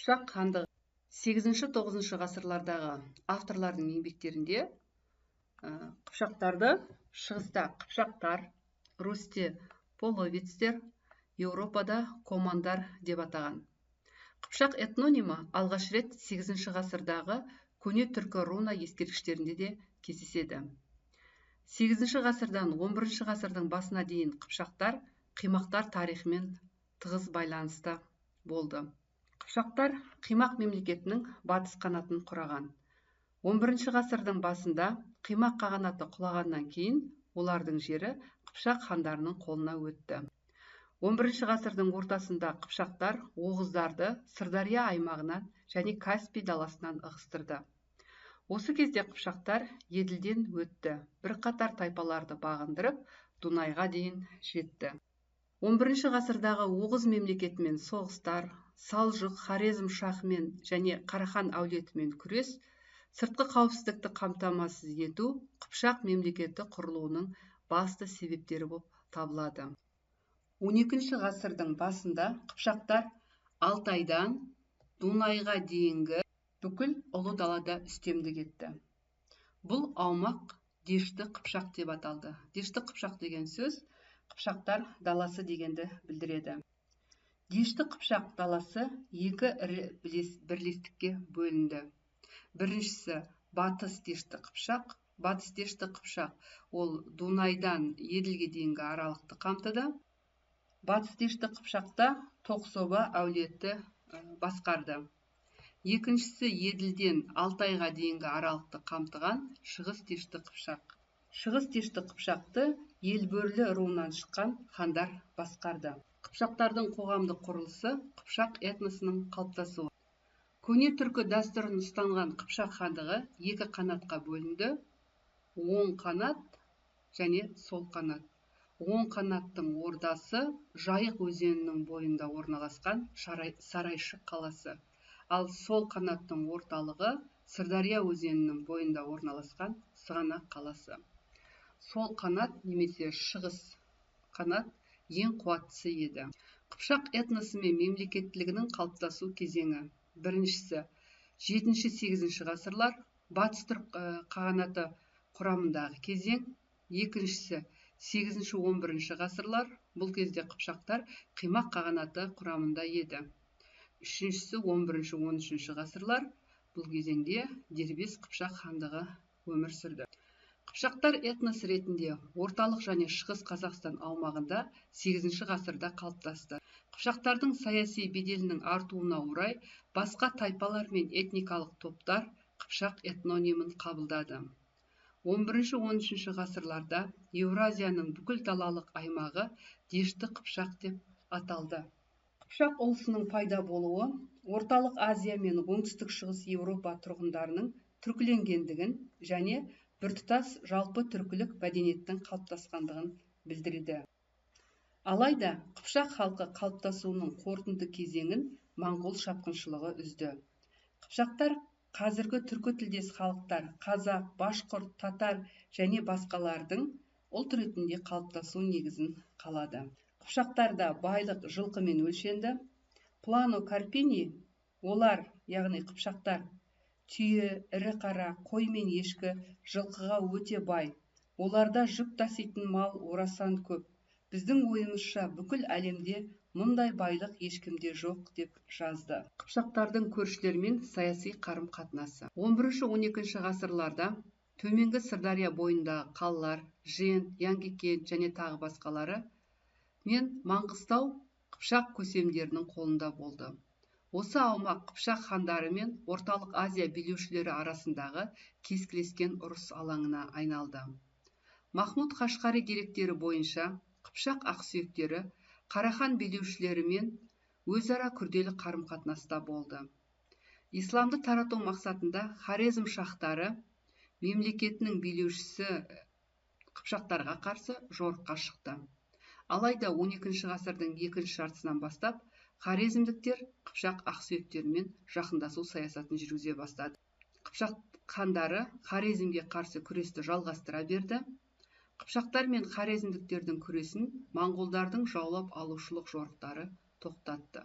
Қыпшақ хандығы 8-9 ғасырлардағы авторлардың еңбектерінде қыпшақтарды шығыста қыпшақтар, русьте половецтер, Еуропада командар деп атаған. Қыпшақ этнонимі алғаш рет 8 ғасырдағы көне түркі руна ескерткіштерінде де кездеседі. 8 ғасырдан 11 ғасырдың басына дейін қыпшақтар қимақтар тарихымен тығыз байланысты болды. Қыпшақтар Қимақ мемлекетінің батыс қанатын құраған. 11 ғасырдың басында Қимақ қағанаты құлағаннан кейін олардың жері Қыпшақ хандарының қолына өтті. 11 ғасырдың ортасында қыпшақтар оғыздарды Сырдария аймағынан және Каспий даласынан ығыстырды. Осы кезде қыпшақтар Еділден өтті, бірқатар тайпаларды бағындырып, Дунайға дейін жетті. 11 ғасырдағы Оғыз мемлекетімен соғыстар, Салжұқ, Хорезм шахымен және Қарахан әулетімен күрес, сыртқы қауіпсіздікті қамтамасыз ету Қыпшақ мемлекеті құрылуының басты себептері болып табылады. 12 ғасырдың басында қыпшақтар Алтайдан Дунайға дейінгі бүкіл ұлы далада үстемдік етті. Бұл аумақ Дешті Қыпшақ деп аталды. Дешті Қыпшақ деген сөз Қыпшақтар даласы дегенді білдіреді. Дешті Қыпшақ даласы екі ірі бірлестікке бөлінді. Біріншісі Батыс Дешті Қыпшақ. Батыс Дешті Қыпшақ ол Дунайдан Еділге дейінгі аралықты қамтыды. Батыс Дешті Қыпшақта Тоқсоба әулеті басқарды. Екіншісі Еділден Алтайға дейінгі аралықты қамтыған Шығыс Дешті Қыпшақ. Шығыс Дешті Қыпшақты Елбөрлі руынан шыққан хандар басқарды. Қыпшақтардың қоғамдық құрылысы Қыпшақ этносының қалыптасуы. Көне түркі дәстүрін ұстанған Қыпшақ хандығы екі қанатқа бөлінді: оң қанат және сол қанат. Оң қанаттың ордасы Жайық өзенінің бойында орналасқан Сарайшық қаласы, ал сол қанаттың орталығы Сырдария өзенінің бойында орналасқан Сығанақ қаласы. Сол қанат немесе шығыс қанат ең қуаттысы еді. Қыпшақ этносы мен мемлекеттілігінің қалыптасу кезеңі. Біріншісі 7-8 ғасырлар батыс түрік қағанаты құрамындағы кезең. Екіншісі 8-11 ғасырлар. Бұл кезде қыпшақтар Қимақ қағанаты құрамында еді. Үшіншісі 11-13 ғасырлар. Бұл кезеңде дербес Қыпшақ хандығы өмір сүрді. Қыпшақтар этнос ретінде орталық және шығыс Қазақстан аумағында 8 ғасырда қалыптасты. Қыпшақтардың саяси беделінің артуына орай басқа тайпалар мен этникалық топтар Қыпшақ этнонимін қабылдады. 11-13 ғасырларда Еуразияның бүкіл далалық аймағы Дешті Қыпшақ деп аталды. Қыпшақ ұлысының пайда болуы орталық Азия мен оңтүстік шығыс Еуропа тұрғындарының түркіленгендігін және біртұтас жалпы түркілік мәдениеттің қалыптасқандығын білдіреді. Алайда Қыпшақ халқы қалыптасуының қорытынды кезеңін моңғол шапқыншылығы үзді. Қыпшақтар қазіргі түркі тілдес халықтар қазақ, башқұрт, татар және басқалардың ұлт ретінде қалыптасу негізін қалады. Қыпшақтарда байлық жылқымен өлшенді. Плано Карпини, олар, яғни қыпшақтар, түйе, ірі қара, қой мен ешкі, жылқыға өте бай. Оларда жүк таситын мал орасан көп. Біздің ойымызша бүкіл әлемде мұндай байлық ешкімде жоқ деп жазды. Қыпшақтардың көршілермен саяси қарым-қатынасы. 11-12 ғасырларда төменгі Сырдария бойындағы қалалар, Жент, Яңгекен және тағы басқалары мен Маңғыстау Қыпшақ көсемдерінің қолында болды. Осы аумақ Қыпшақ хандары мен орталық Азия билеушілері арасындағы кескілескен ұрыс алаңына айналды. Махмұд Қашқари деректері бойынша Қыпшақ ақсүйектері Қарахан билеушілерімен өзара күрделі қарым-қатынаста болды. Исламды тарату мақсатында Хорезм шахтары мемлекетінің билеушісі Қыпшақтарға қарсы жорыққа шықты. Алайда 12 ғасырдың екінші жартысынан бастап хорезмдіктер Қыпшақ ақсүйектерімен жақындасу саясатын жүргізе бастады. Қыпшақ хандары Хорезмге қарсы күресті жалғастыра берді. Қыпшақтар мен хорезмдіктердің күресін моңғолдардың жаулап алушылық жорықтары тоқтатты.